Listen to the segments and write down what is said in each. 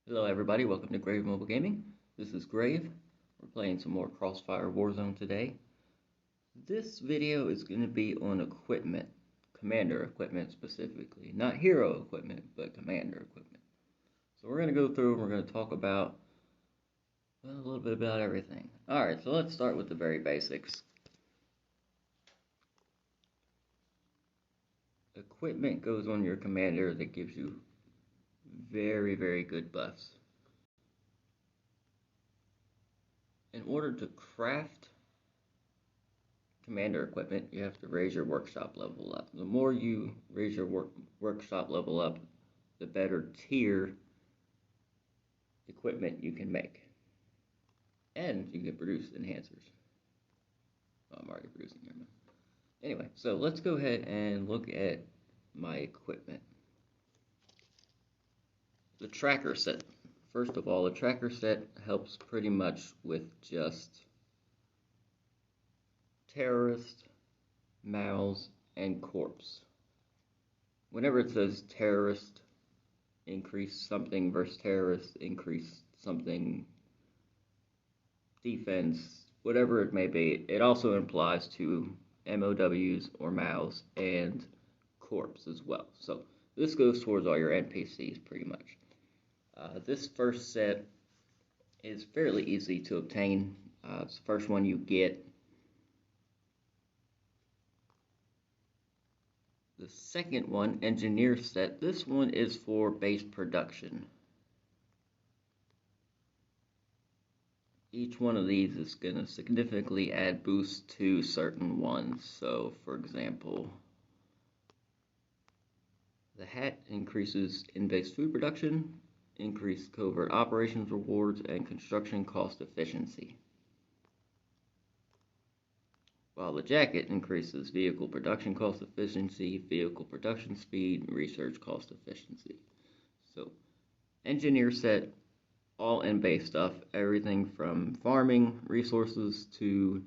Hello everybody, welcome to Grave Mobile Gaming. This is Grave. We're playing some more Crossfire Warzone today. This video is going to be on equipment, commander equipment specifically. Not hero equipment, but commander equipment. So we're going to go through and we're going to talk about, well, a little bit about everything. Alright, so let's start with the very basics. Equipment goes on your commander that gives you very, very good buffs. In order to craft commander equipment, you have to raise your workshop level up. The more you raise your workshop level up, the better tier equipment you can make. And you can produce enhancers. Oh, I'm already producing here. Anyway, so let's go ahead and look at my equipment. The tracker set. First of all, the tracker set helps pretty much with just terrorist, mals, and corpse. Whenever it says terrorist, increase something versus terrorist, increase something defense, whatever it may be, it also applies to MOWs or mals and corpse as well. So this goes towards all your NPCs pretty much. This first set is fairly easy to obtain. It's the first one you get. The second one, engineer set, this one is for base production. Each one of these is going to significantly add boosts to certain ones. So, for example, the hat increases in-base food production, increased covert operations rewards, and construction cost efficiency. While the jacket increases vehicle production cost efficiency, vehicle production speed, and research cost efficiency. So, engineer set, all in-base stuff, everything from farming resources to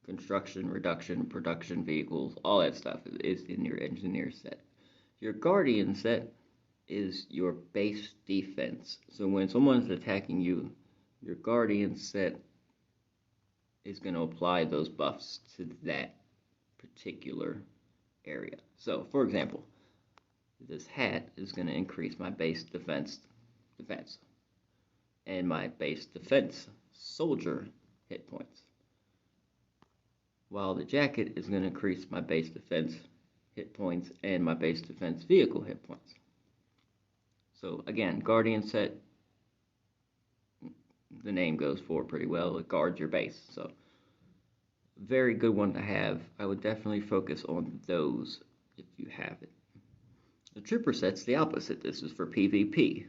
construction, reduction, production vehicles, all that stuff is in your engineer set. Your guardian set is your base defense. So when someone's attacking you, your guardian set is going to apply those buffs to that particular area. So, for example, this hat is going to increase my base defense, and my base defense soldier hit points, while the jacket is going to increase my base defense hit points and my base defense vehicle hit points. So again, guardian set, the name goes for pretty well. It guards your base. So very good one to have. I would definitely focus on those if you have it. The trooper set's the opposite. This is for PvP.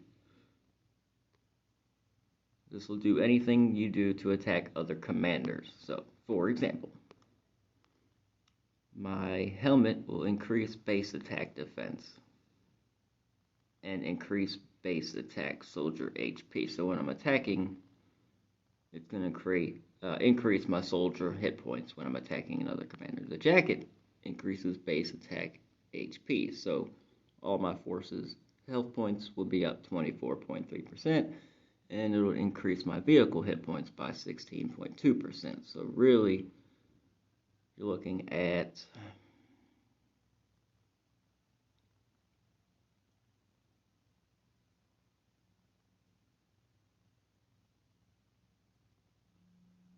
This will do anything you do to attack other commanders. So, for example, my helmet will increase base attack defense and increase base attack soldier HP. So when I'm attacking, it's going to increase my soldier hit points when I'm attacking another commander. The jacket increases base attack HP. So all my forces' health points will be up 24.3%, and it will increase my vehicle hit points by 16.2%. So really, you're looking at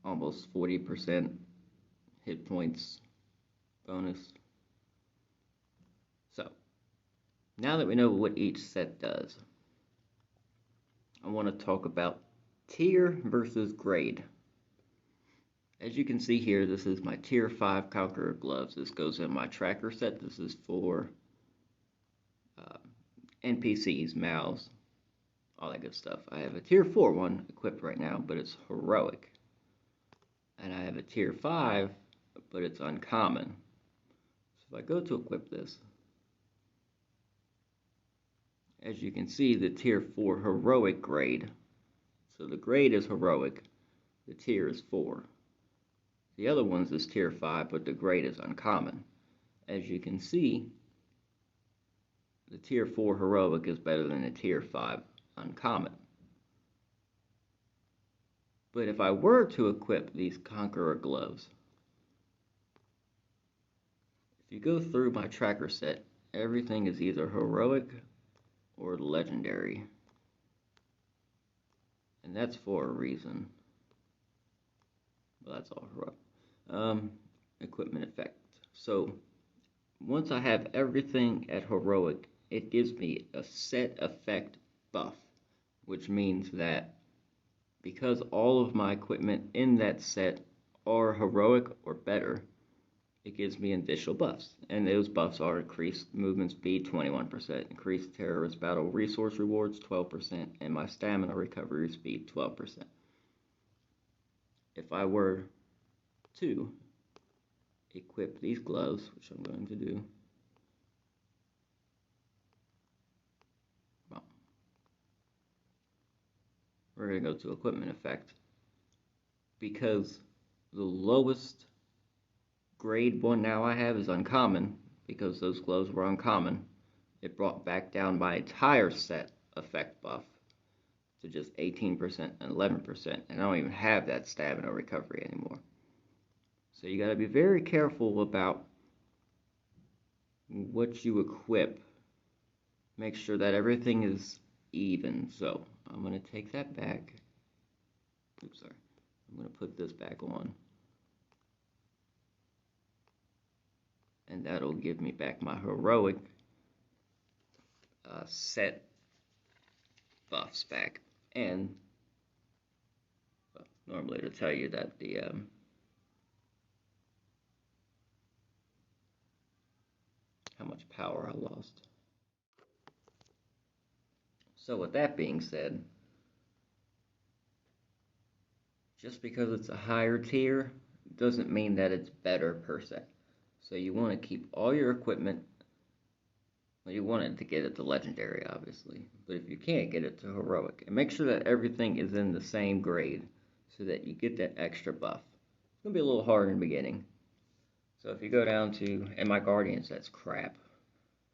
almost 40% hit points bonus. So, now that we know what each set does, I want to talk about tier versus grade. As you can see here, this is my tier 5 Conqueror gloves. This goes in my tracker set. This is for NPCs, mals, all that good stuff. I have a tier 4 one equipped right now, but it's heroic. And I have a tier 5, but it's uncommon. So if I go to equip this, as you can see, the tier 4 heroic grade. So the grade is heroic, the tier is 4. The other one's is tier 5, but the grade is uncommon. As you can see, the tier 4 heroic is better than the tier 5 uncommon. But if I were to equip these Conqueror gloves, if you go through my tracker set, everything is either heroic or legendary. And that's for a reason. Well, that's all heroic. Equipment effect. So once I have everything at heroic, it gives me a set effect buff, which means that because all of my equipment in that set are heroic or better, it gives me additional buffs. And those buffs are increased movement speed 21%, increased terrorist battle resource rewards 12%, and my stamina recovery speed 12%. If I were to equip these gloves, which I'm going to do, well, we're going to go to equipment effect, because the lowest grade one now I have is uncommon, because those gloves were uncommon. It brought back down my entire set effect buff to just 18% and 11%, and I don't even have that stamina recovery anymore. So you got to be very careful about what you equip. Make sure that everything is even. So I'm going to take that back. Oops, sorry. I'm going to put this back on. And that'll give me back my heroic set buffs back. And well, normally it'll tell you that the how much power I lost. So with that being said, just because it's a higher tier doesn't mean that it's better per se. So you want to keep all your equipment. Well, you want it to get it to legendary, obviously. But if you can't, get it to heroic. And make sure that everything is in the same grade so that you get that extra buff. It's going to be a little hard in the beginning. So if you go down to, and my Guardian set's crap.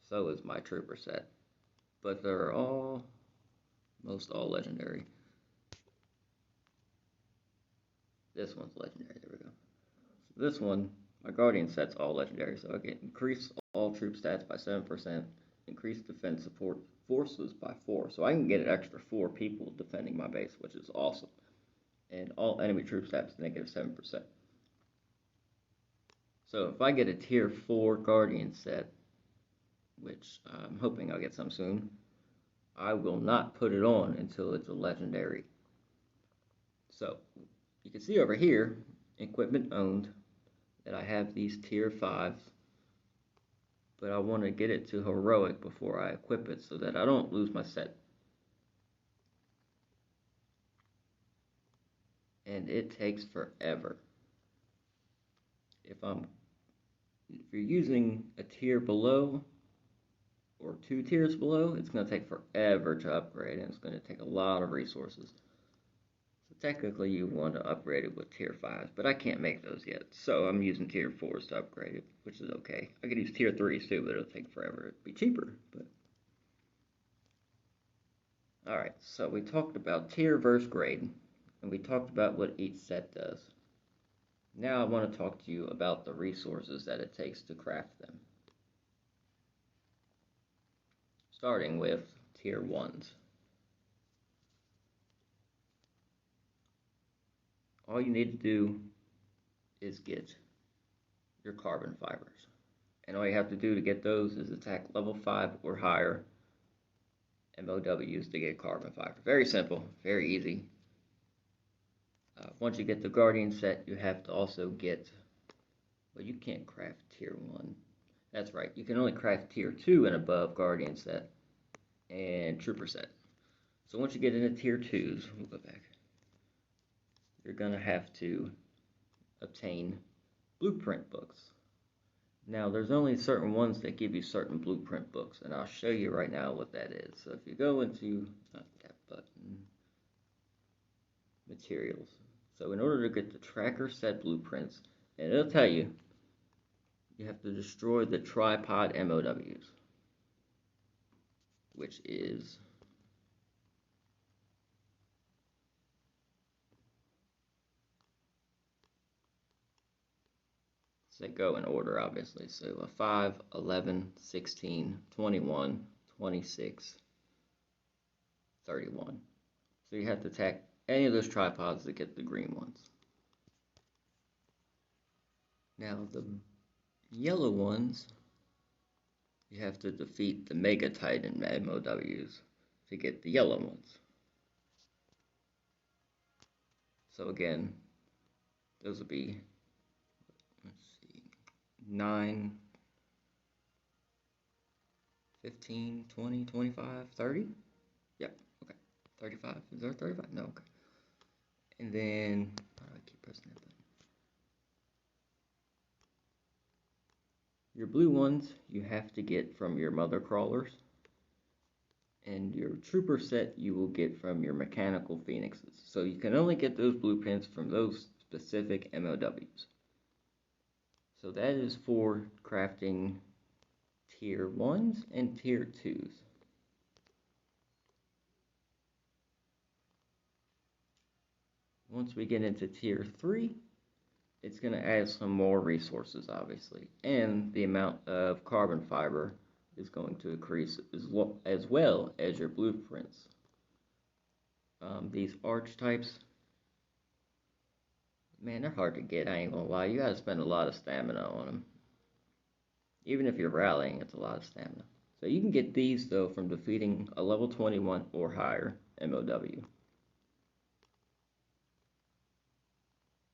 So is my Trooper set. But they're almost all legendary. This one's legendary, there we go. So this one, my Guardian set's all legendary, so I can increase all troop stats by 7%, increase defense support forces by 4, so I can get an extra 4 people defending my base, which is awesome. And all enemy troop stats negative 7%. So if I get a tier 4 Guardian set, which I'm hoping I'll get some soon, I will not put it on until it's a legendary. So you can see over here, equipment owned, that I have these tier 5s, but I want to get it to heroic before I equip it so that I don't lose my set. And it takes forever. If you're using a tier below or 2 tiers below, it's going to take forever to upgrade, and it's going to take a lot of resources. Technically, you want to upgrade it with tier 5s, but I can't make those yet, so I'm using tier 4s to upgrade it, which is okay. I could use tier 3s too, but it'll take forever. It'd be cheaper, but... Alright, so we talked about tier versus grade, and we talked about what each set does. Now I want to talk to you about the resources that it takes to craft them. Starting with tier 1s. All you need to do is get your carbon fibers. And all you have to do to get those is attack level 5 or higher MOWs to get carbon fiber. Very simple, very easy. Once you get the Guardian set, you have to also get, well, you can't craft tier 1. That's right, you can only craft tier 2 and above Guardian set and Trooper set. So once you get into tier 2s, we'll go back. You're going to have to obtain blueprint books. Now, there's only certain ones that give you certain blueprint books, and I'll show you right now what that is. So if you go into that button, materials. So in order to get the tracker set blueprints, and it'll tell you, you have to destroy the tripod MOWs, which is They go in order, obviously. So a 5, 11, 16, 21, 26, 31. So you have to attack any of those tripods to get the green ones. Now the yellow ones, you have to defeat the Mega Titan MOWs to get the yellow ones. So again, those will be, let's see, 9, 15, 20, 25, 30? Yep, okay. 35. Is there 35? No, okay. And then, how do I keep pressing that button? Your blue ones you have to get from your mother crawlers, and your trooper set you will get from your mechanical phoenixes. So you can only get those blueprints from those specific MOWs. So that is for crafting tier 1s and tier 2s. Once we get into tier 3, it's going to add some more resources, obviously, and the amount of carbon fiber is going to increase as well as your blueprints. These archetypes, man, they're hard to get, I ain't gonna lie. You gotta spend a lot of stamina on them. Even if you're rallying, it's a lot of stamina. So you can get these, though, from defeating a level 21 or higher MOW.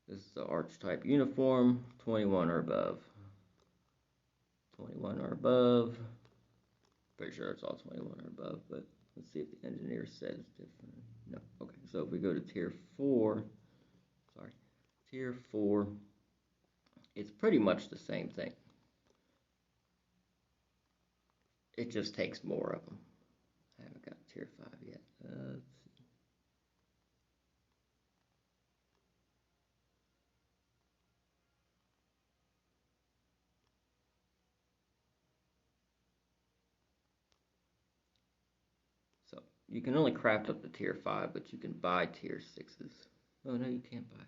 This is the archetype uniform, 21 or above. 21 or above. Pretty sure it's all 21 or above, but let's see if the engineer says different. No, okay. So if we go to tier 4, tier 4, it's pretty much the same thing. It just takes more of them. I haven't got tier 5 yet. Let's see. So you can only craft up to tier 5, but you can buy tier 6s. Oh, no, you can't buy.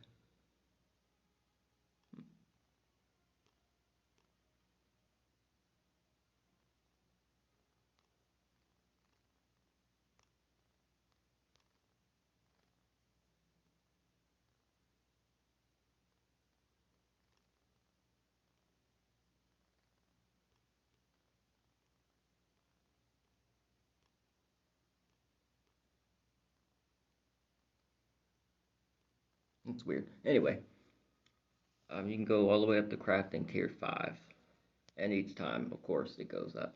It's weird. Anyway, you can go all the way up to crafting tier 5. And each time, of course, it goes up.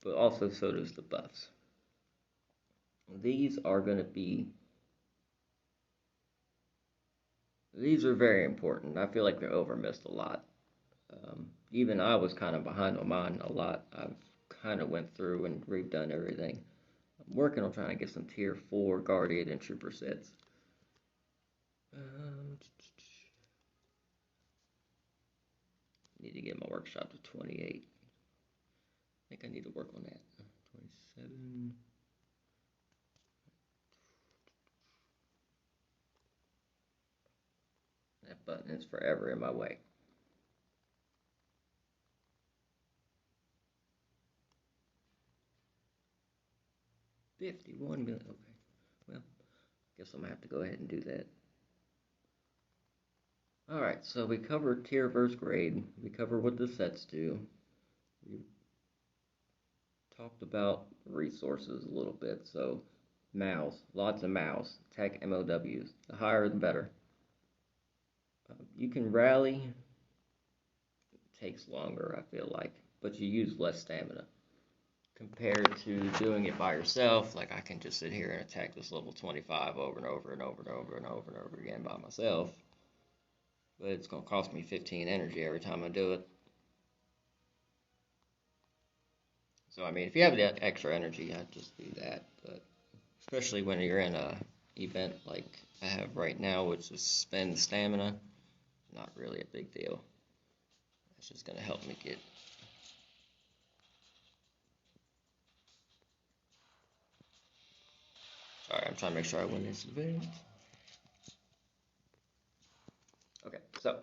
But also, so does the buffs. These are going to be... These are very important. I feel like they're overmissed a lot. Even I was kind of behind on mine a lot. I've kind of went through and redone everything. I'm working on trying to get some tier 4 Guardian and Trooper sets. Need to get my workshop to 28. I think I need to work on that. 27. That button is forever in my way. $51 million. Okay. Well, I guess I'm gonna have to go ahead and do that. Alright, so we covered tier versus grade. We covered what the sets do. We talked about resources a little bit. So, MOWs, lots of MOWs, tech MOWs. The higher the better. You can rally. It takes longer, I feel like, but you use less stamina compared to doing it by yourself. Like, I can just sit here and attack this level 25 over and over and over and over and over and over again by myself. But it's going to cost me 15 energy every time I do it. So, I mean, if you have the extra energy, I'd just do that. But especially when you're in a event like I have right now, which is spend stamina, not really a big deal. It's just going to help me get... Sorry, I'm trying to make sure I win this event. Okay, so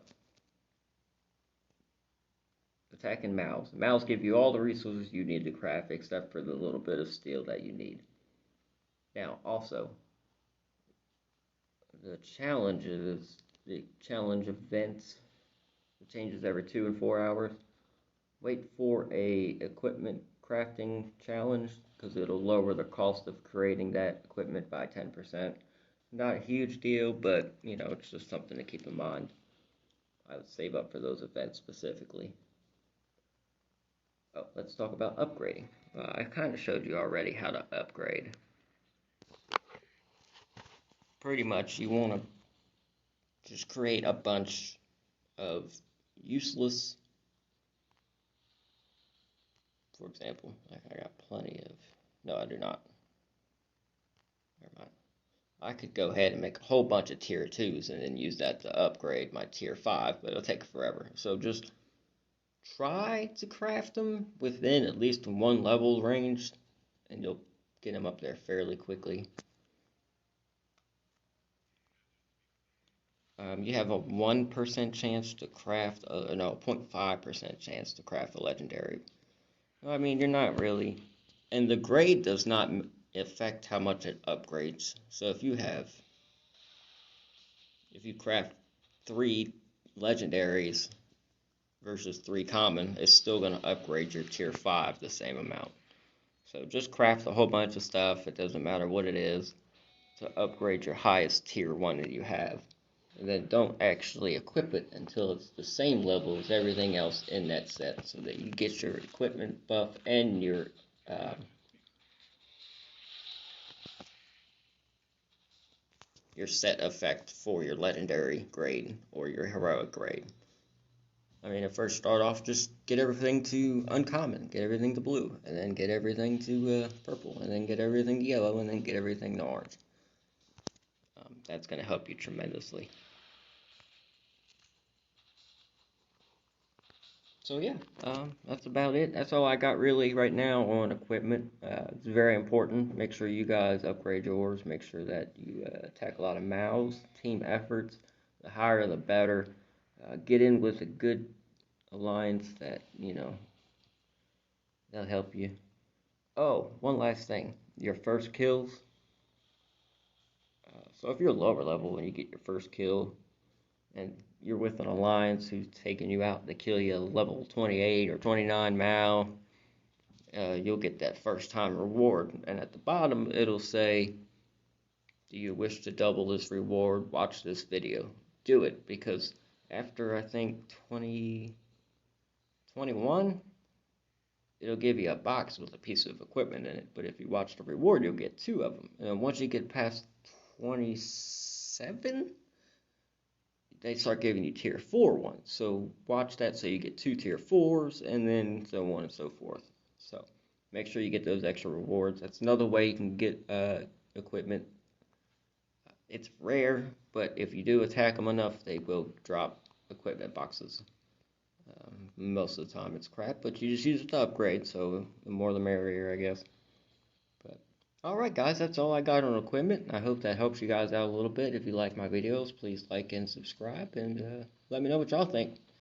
attacking mouths. Mouths give you all the resources you need to craft except for the little bit of steel that you need. Now, also, the challenge events. It changes every 2 and 4 hours. Wait for a equipment crafting challenge because it'll lower the cost of creating that equipment by 10%. Not a huge deal, but it's just something to keep in mind. I would save up for those events specifically. Oh, let's talk about upgrading. I kind of showed you already how to upgrade. Pretty much, you want to just create a bunch of useless. For example, I got plenty of. No, I do not. Never mind. I could go ahead and make a whole bunch of tier 2s and then use that to upgrade my tier 5, but it'll take forever. So just try to craft them within at least one level range, and you'll get them up there fairly quickly. You have a 1% chance to craft, 0.5% chance to craft a legendary. I mean, you're not really, and the grade does not affect how much it upgrades. So if you craft 3 legendaries versus 3 common, it's still going to upgrade your tier 5 the same amount. So just craft a whole bunch of stuff, it doesn't matter what it is, to upgrade your highest tier 1 that you have. And then don't actually equip it until it's the same level as everything else in that set, so that you get your equipment buff and your set effect for your legendary grade or your heroic grade. I mean, at first start off, just get everything to uncommon, get everything to blue, and then get everything to purple, and then get everything to yellow, and then get everything to orange. That's going to help you tremendously. So yeah, that's about it. That's all I got really right now on equipment. It's very important. Make sure you guys upgrade yours. Make sure that you attack a lot of mouths, team efforts. The higher the better. Get in with a good alliance that, they'll help you. Oh, one last thing. Your first kills. So if you're lower level and you get your first kill, and you're with an alliance who's taking you out to kill you level 28 or 29 Mal, you'll get that first time reward. And at the bottom, it'll say, do you wish to double this reward? Watch this video. Do it, because after, I think, 21, it'll give you a box with a piece of equipment in it. But if you watch the reward, you'll get 2 of them. And once you get past 27, they start giving you tier 4 ones. So watch that so you get 2 tier 4s, and then so on and so forth. So make sure you get those extra rewards. That's another way you can get equipment. It's rare, but if you do attack them enough, they will drop equipment boxes. Most of the time it's crap, but you just use it to upgrade, so the more the merrier, I guess. But alright guys, that's all I got on equipment. I hope that helps you guys out a little bit. If you like my videos, please like and subscribe, and let me know what y'all think.